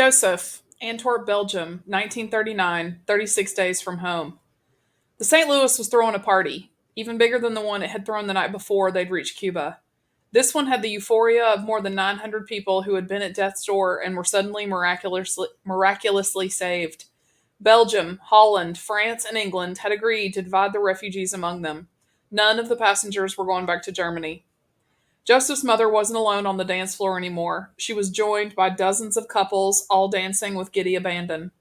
Josef, Antwerp, Belgium, 1939, 36 days from home. The St. Louis was throwing a party, even bigger than the one it had thrown the night before they'd reached Cuba. This one had the euphoria of more than 900 people who had been at death's door and were suddenly miraculously saved. Belgium, Holland, France, and England had agreed to divide the refugees among them. None of the passengers were going back to Germany. Joseph's mother wasn't alone on the dance floor anymore. She was joined by dozens of couples, all dancing with giddy abandon.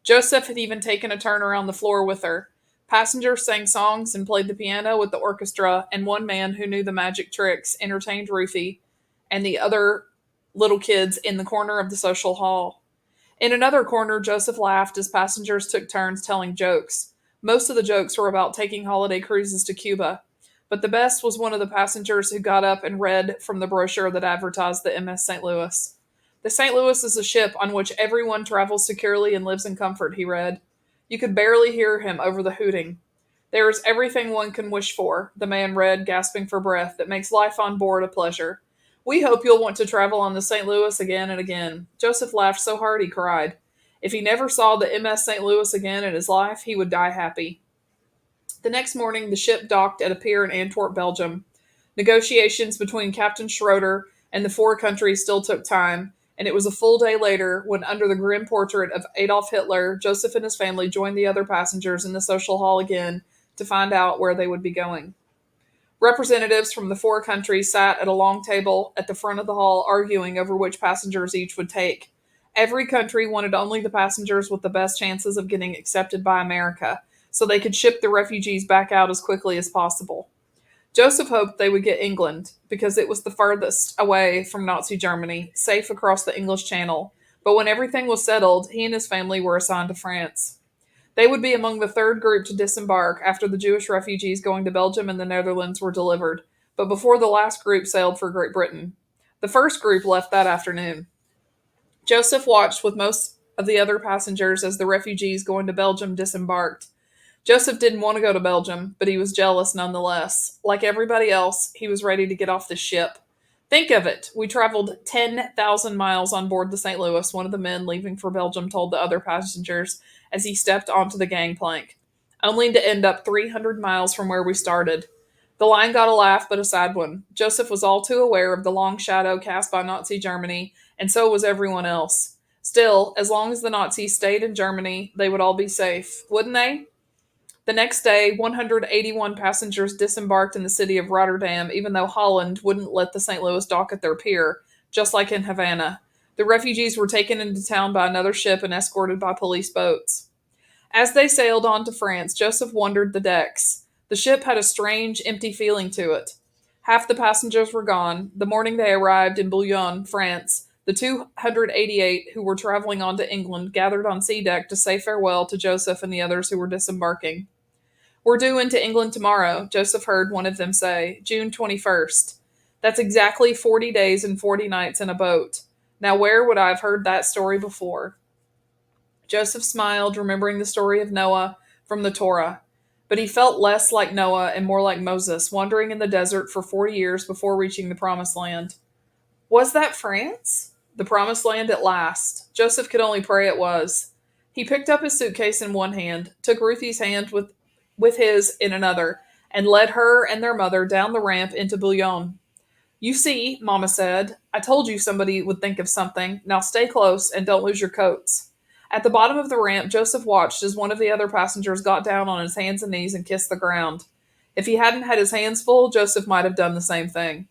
Joseph had even taken a turn around the floor with her. Passengers sang songs and played the piano with the orchestra, and one man who knew the magic tricks entertained Ruthie and the other little kids in the corner of the social hall. In another corner, Joseph laughed as passengers took turns telling jokes. Most of the jokes were about taking holiday cruises to Cuba, but the best was one of the passengers who got up and read from the brochure that advertised the MS St. Louis. The St. Louis is a ship on which everyone travels securely and lives in comfort, he read. You could barely hear him over the hooting. There is everything one can wish for, the man read, gasping for breath, that makes life on board a pleasure. We hope you'll want to travel on the St. Louis again and again. Joseph laughed so hard he cried. If he never saw the MS St. Louis again in his life, he would die happy. The next morning, the ship docked at a pier in Antwerp, Belgium. Negotiations between Captain Schroeder and the four countries still took time, and it was a full day later when, under the grim portrait of Adolf Hitler, Joseph and his family joined the other passengers in the social hall again to find out where they would be going. Representatives from the four countries sat at a long table at the front of the hall arguing over which passengers each would take. Every country wanted only the passengers with the best chances of getting accepted by America, so they could ship the refugees back out as quickly as possible. Joseph hoped they would get England, because it was the furthest away from Nazi Germany, safe across the English Channel, but when everything was settled, he and his family were assigned to France. They would be among the third group to disembark after the Jewish refugees going to Belgium and the Netherlands were delivered, but before the last group sailed for Great Britain. The first group left that afternoon. Joseph watched with most of the other passengers as the refugees going to Belgium disembarked. Joseph didn't want to go to Belgium, but he was jealous nonetheless. Like everybody else, he was ready to get off the ship. Think of it. We traveled 10,000 miles on board the St. Louis, one of the men leaving for Belgium told the other passengers as he stepped onto the gangplank, only to end up 300 miles from where we started. The line got a laugh, but a sad one. Joseph was all too aware of the long shadow cast by Nazi Germany, and so was everyone else. Still, as long as the Nazis stayed in Germany, they would all be safe, wouldn't they? The next day, 181 passengers disembarked in the city of Rotterdam, even though Holland wouldn't let the St. Louis dock at their pier, just like in Havana. The refugees were taken into town by another ship and escorted by police boats. As they sailed on to France, Joseph wandered the decks. The ship had a strange, empty feeling to it. Half the passengers were gone. The morning they arrived in Boulogne, France, the 288 who were traveling on to England gathered on sea deck to say farewell to Joseph and the others who were disembarking. We're due into England tomorrow, Joseph heard one of them say, June 21st. That's exactly 40 days and 40 nights in a boat. Now, where would I have heard that story before? Joseph smiled, remembering the story of Noah from the Torah. But he felt less like Noah and more like Moses, wandering in the desert for 40 years before reaching the Promised Land. Was that France? The Promised Land at last. Joseph could only pray it was. He picked up his suitcase in one hand, took Ruthie's hand with his in another, and led her and their mother down the ramp into Boulogne. You see, Mama said, I told you somebody would think of something. Now stay close and don't lose your coats. At the bottom of the ramp, Joseph watched as one of the other passengers got down on his hands and knees and kissed the ground. If he hadn't had his hands full, Joseph might have done the same thing.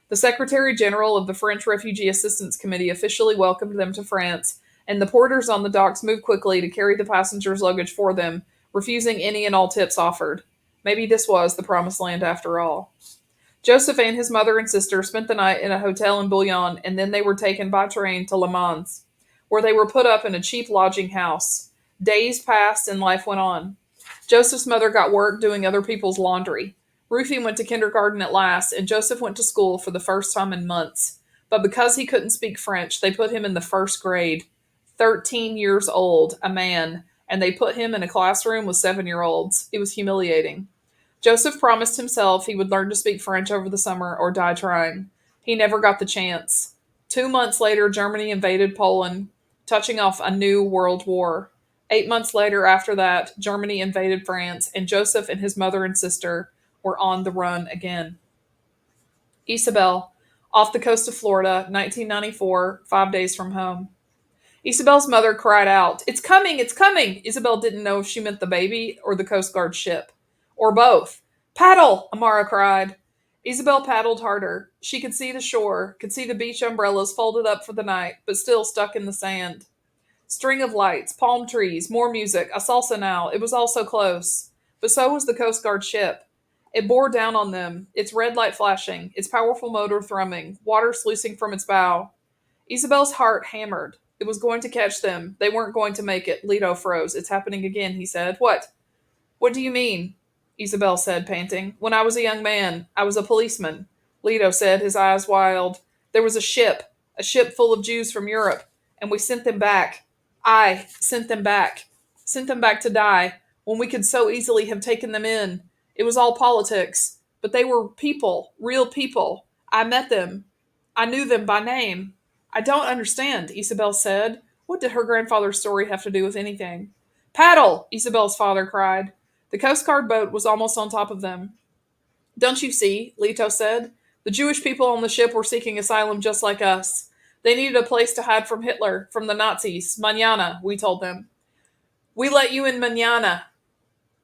The Secretary General of the French Refugee Assistance Committee officially welcomed them to France, and the porters on the docks moved quickly to carry the passengers' luggage for them, refusing any and all tips offered. Maybe this was the Promised Land after all. Joseph and his mother and sister spent the night in a hotel in Boulogne, and then they were taken by train to Le Mans, where they were put up in a cheap lodging house. Days passed and life went on. Joseph's mother got work doing other people's laundry. Ruthie went to kindergarten at last, and Joseph went to school for the first time in months. But because he couldn't speak French, they put him in the first grade. 13 years old, a man, and they put him in a classroom with 7-year-olds. It was humiliating. Joseph promised himself he would learn to speak French over the summer or die trying. He never got the chance. 2 months later, Germany invaded Poland. touching off a new world war. 8 months later, after that, Germany invaded France, and Joseph and his mother and sister were on the run again. Isabel, off the coast of Florida, 1994, 5 days from home. Isabel's mother cried out, "It's coming! It's coming!" Isabel didn't know if she meant the baby or the Coast Guard ship. Or both. "Paddle!" Amara cried. Isabel paddled harder. She could see the shore, could see the beach umbrellas folded up for the night, but still stuck in the sand. String of lights, palm trees, more music, a salsa now. It was all so close. But so was the Coast Guard ship. It bore down on them, its red light flashing, its powerful motor thrumming, water sluicing from its bow. Isabel's heart hammered. It was going to catch them. They weren't going to make it. Leto froze. "It's happening again," he said. "What? What do you mean?" Isabel said, panting. "When I was a young man, I was a policeman," Leto said, his eyes wild. "There was a ship full of Jews from Europe, and we sent them back. I sent them back to die, when we could so easily have taken them in. It was all politics. But they were people, real people. I met them. I knew them by name." "I don't understand," Isabel said. What did her grandfather's story have to do with anything? "Paddle!" Isabel's father cried. The Coast Guard boat was almost on top of them. "Don't you see?" Leto said. "The Jewish people on the ship were seeking asylum just like us. They needed a place to hide from Hitler, from the Nazis. Mañana, we told them. We let you in mañana.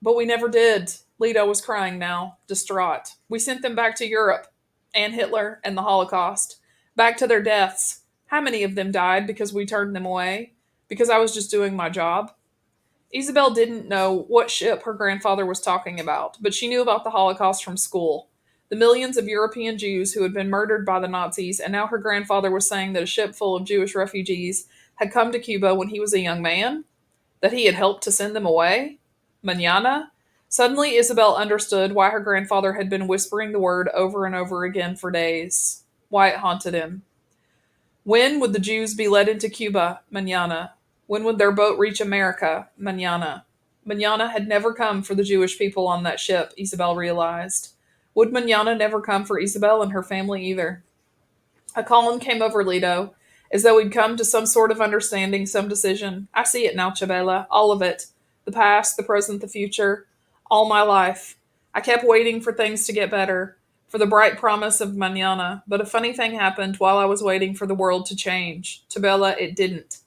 But we never did." Leto was crying now, distraught. "We sent them back to Europe, and Hitler, and the Holocaust. Back to their deaths. How many of them died because we turned them away? Because I was just doing my job?" Isabel didn't know what ship her grandfather was talking about, but she knew about the Holocaust from school. The millions of European Jews who had been murdered by the Nazis, and now her grandfather was saying that a ship full of Jewish refugees had come to Cuba when he was a young man? That he had helped to send them away? Mañana? Suddenly, Isabel understood why her grandfather had been whispering the word over and over again for days, why it haunted him. When would the Jews be led into Cuba? Mañana. When would their boat reach America? Mañana. Mañana had never come for the Jewish people on that ship, Isabel realized. Would Mañana never come for Isabel and her family either? A calm came over Leto, as though he'd come to some sort of understanding, some decision. "I see it now, Chabela, all of it. The past, the present, the future. All my life. I kept waiting for things to get better, for the bright promise of mañana, but a funny thing happened while I was waiting for the world to change. Chabela, it didn't.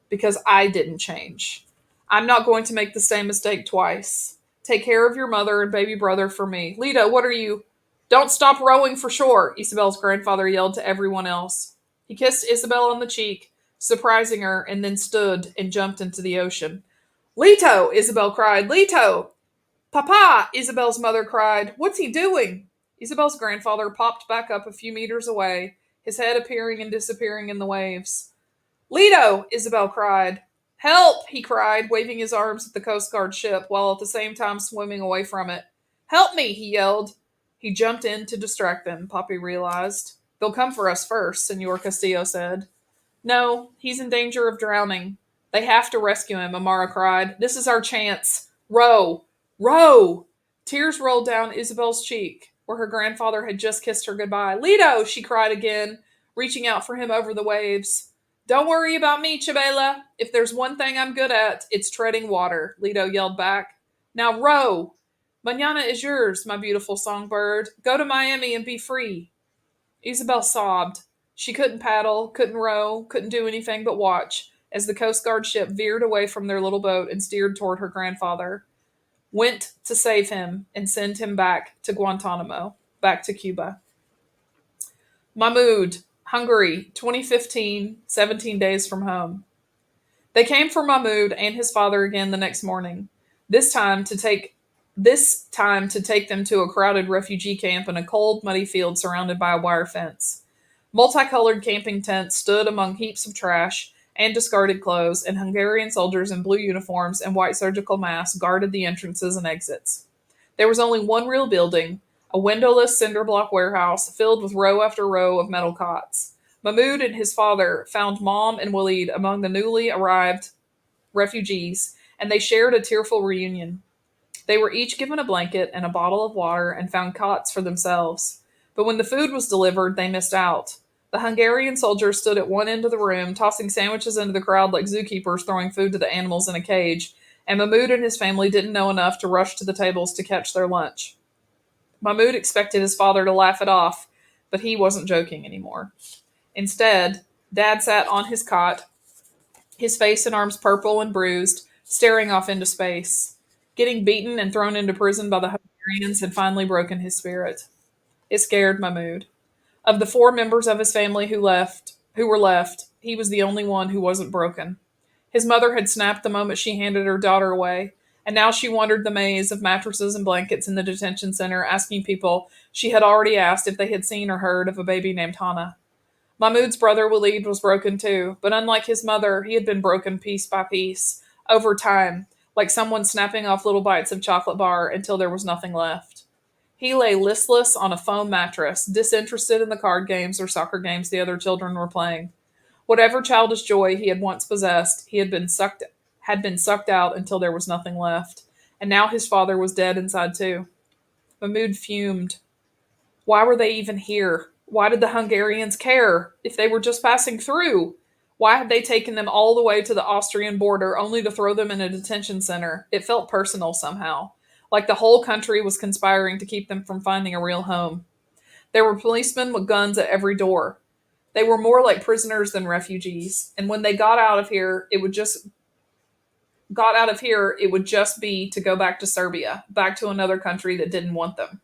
Because I didn't change. I'm not going to make the same mistake twice. Take care of your mother and baby brother for me. Leto, what are you... Don't stop rowing for shore," Isabel's grandfather yelled to everyone else. He kissed Isabel on the cheek, surprising her, and then stood and jumped into the ocean. "Leto!" Isabel cried. "Leto!" "Papa!" Isabel's mother cried. "What's he doing?" Isabel's grandfather popped back up a few meters away, his head appearing and disappearing in the waves. "Leto!" Isabel cried. "Help!" he cried, waving his arms at the Coast Guard ship while at the same time swimming away from it. "Help me!" he yelled. He jumped in to distract them, Poppy realized. "They'll come for us first," Senor Castillo said. "No, he's in danger of drowning. They have to rescue him," Amara cried. "This is our chance. Row! Row!" Tears rolled down Isabel's cheek, where her grandfather had just kissed her goodbye. "Leto!" she cried again, reaching out for him over the waves. "Don't worry about me, Chabela. If there's one thing I'm good at, it's treading water," Leto yelled back. "Now row! Mañana is yours, my beautiful songbird. Go to Miami and be free." Isabel sobbed. She couldn't paddle, couldn't row, couldn't do anything but watch as the Coast Guard ship veered away from their little boat and steered toward her grandfather. Went to save him and send him back to Guantanamo, back to Cuba. Mahmoud, Hungary, 2015, 17 days from home. They came for Mahmoud and his father again the next morning, this time to take them to a crowded refugee camp in a cold, muddy field surrounded by a wire fence. Multicolored camping tents stood among heaps of trash and discarded clothes, and Hungarian soldiers in blue uniforms and white surgical masks guarded the entrances and exits. There was only one real building, a windowless cinder block warehouse filled with row after row of metal cots. Mahmoud and his father found Mom and Waleed among the newly arrived refugees, and they shared a tearful reunion. They were each given a blanket and a bottle of water and found cots for themselves. But when the food was delivered, they missed out. The The Hungarian soldiers stood at one end of the room, tossing sandwiches into the crowd like zookeepers throwing food to the animals in a cage, and Mahmoud and his family didn't know enough to rush to the tables to catch their lunch. Mahmoud expected his father to laugh it off, but he wasn't joking anymore. Instead, Dad sat on his cot, his face and arms purple and bruised, staring off into space. Getting beaten and thrown into prison by the Hungarians had finally broken his spirit. It scared Mahmoud. Of the four members of his family who were left, he was the only one who wasn't broken. His mother had snapped the moment she handed her daughter away, and now she wandered the maze of mattresses and blankets in the detention center, asking people she had already asked if they had seen or heard of a baby named Hana. Mahmoud's brother Walid was broken too, but unlike his mother, he had been broken piece by piece, over time, like someone snapping off little bites of chocolate bar until there was nothing left. He lay listless on a foam mattress, disinterested in the card games or soccer games the other children were playing. Whatever childish joy he had once possessed, he had been sucked out until there was nothing left. And now his father was dead inside too. Mahmoud fumed. Why were they even here? Why did the Hungarians care if they were just passing through? Why had they taken them all the way to the Austrian border only to throw them in a detention center? It felt personal somehow, like the whole country was conspiring to keep them from finding a real home. There were policemen with guns at every door. They were more like prisoners than refugees, and when they got out of here, it would just be to go back to Serbia, back to another country that didn't want them.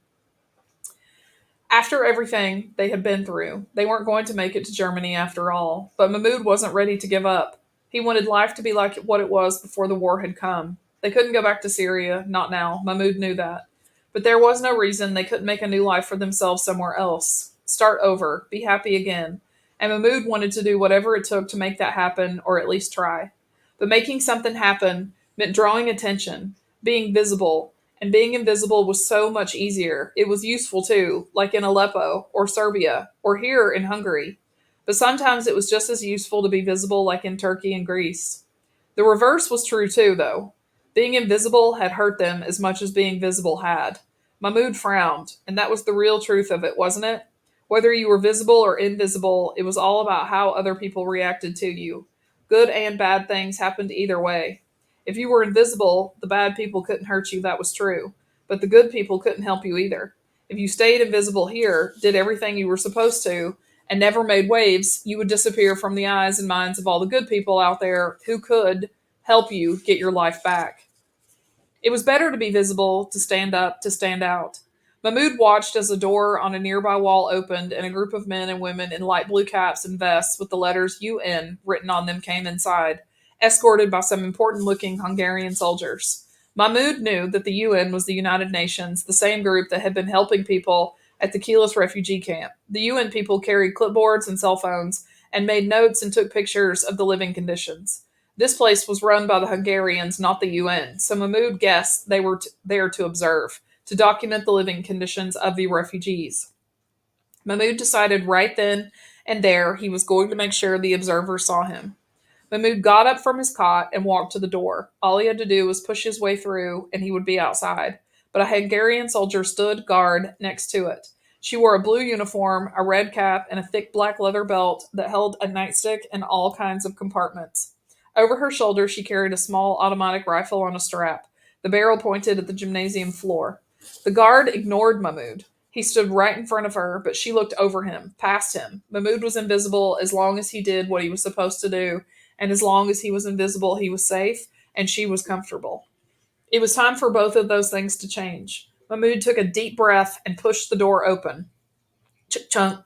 After everything they had been through, they weren't going to make it to Germany after all, but Mahmoud wasn't ready to give up. He wanted life to be like what it was before the war had come. They couldn't go back to Syria, not now. Mahmoud knew that. But there was no reason they couldn't make a new life for themselves somewhere else. Start over, be happy again. And Mahmoud wanted to do whatever it took to make that happen, or at least try. But making something happen meant drawing attention, being visible, and being invisible was so much easier. It was useful too, like in Aleppo, or Serbia, or here in Hungary. But sometimes it was just as useful to be visible, like in Turkey and Greece. The reverse was true too, though. Being invisible had hurt them as much as being visible had. Mahmoud frowned, and that was the real truth of it, wasn't it? Whether you were visible or invisible, it was all about how other people reacted to you. Good and bad things happened either way. If you were invisible, the bad people couldn't hurt you, that was true. But the good people couldn't help you either. If you stayed invisible here, did everything you were supposed to, and never made waves, you would disappear from the eyes and minds of all the good people out there who could help you get your life back. It was better to be visible, to stand up, to stand out. Mahmoud watched as a door on a nearby wall opened and a group of men and women in light blue caps and vests with the letters UN written on them came inside, escorted by some important looking Hungarian soldiers. Mahmoud knew that the UN was the United Nations, the same group that had been helping people at the Kilis refugee camp. The UN people carried clipboards and cell phones and made notes and took pictures of the living conditions. This place was run by the Hungarians, not the UN, so Mahmoud guessed they were there to observe, to document the living conditions of the refugees. Mahmoud decided right then and there he was going to make sure the observers saw him. Mahmoud got up from his cot and walked to the door. All he had to do was push his way through, and he would be outside. But a Hungarian soldier stood guard next to it. She wore a blue uniform, a red cap, and a thick black leather belt that held a nightstick and all kinds of compartments. Over her shoulder, she carried a small automatic rifle on a strap, the barrel pointed at the gymnasium floor. The guard ignored Mahmoud. He stood right in front of her, but she looked over him, past him. Mahmoud was invisible as long as he did what he was supposed to do, and as long as he was invisible, he was safe, and she was comfortable. It was time for both of those things to change. Mahmoud took a deep breath and pushed the door open. Chunk.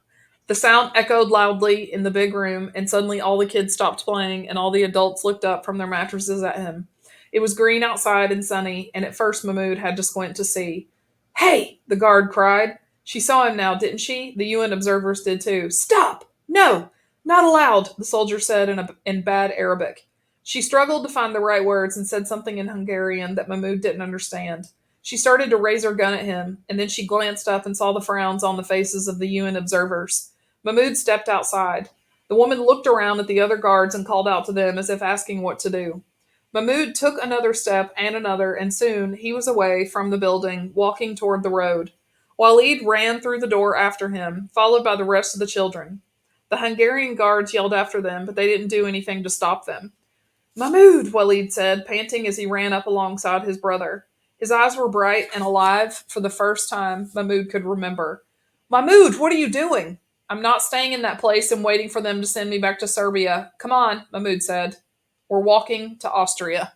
The sound echoed loudly in the big room, and suddenly all the kids stopped playing, and all the adults looked up from their mattresses at him. It was green outside and sunny, and at first Mahmoud had to squint to see. Hey! The guard cried. She saw him now, didn't she? The UN observers did too. Stop! No! Not allowed, the soldier said in bad Arabic. She struggled to find the right words and said something in Hungarian that Mahmoud didn't understand. She started to raise her gun at him, and then she glanced up and saw the frowns on the faces of the UN observers. Mahmoud stepped outside. The woman looked around at the other guards and called out to them as if asking what to do. Mahmoud took another step and another, and soon he was away from the building, walking toward the road. Walid ran through the door after him, followed by the rest of the children. The Hungarian guards yelled after them, but they didn't do anything to stop them. Mahmoud, Walid said, panting as he ran up alongside his brother. His eyes were bright and alive for the first time Mahmoud could remember. Mahmoud, what are you doing? I'm not staying in that place and waiting for them to send me back to Serbia. Come on, Mahmoud said. We're walking to Austria.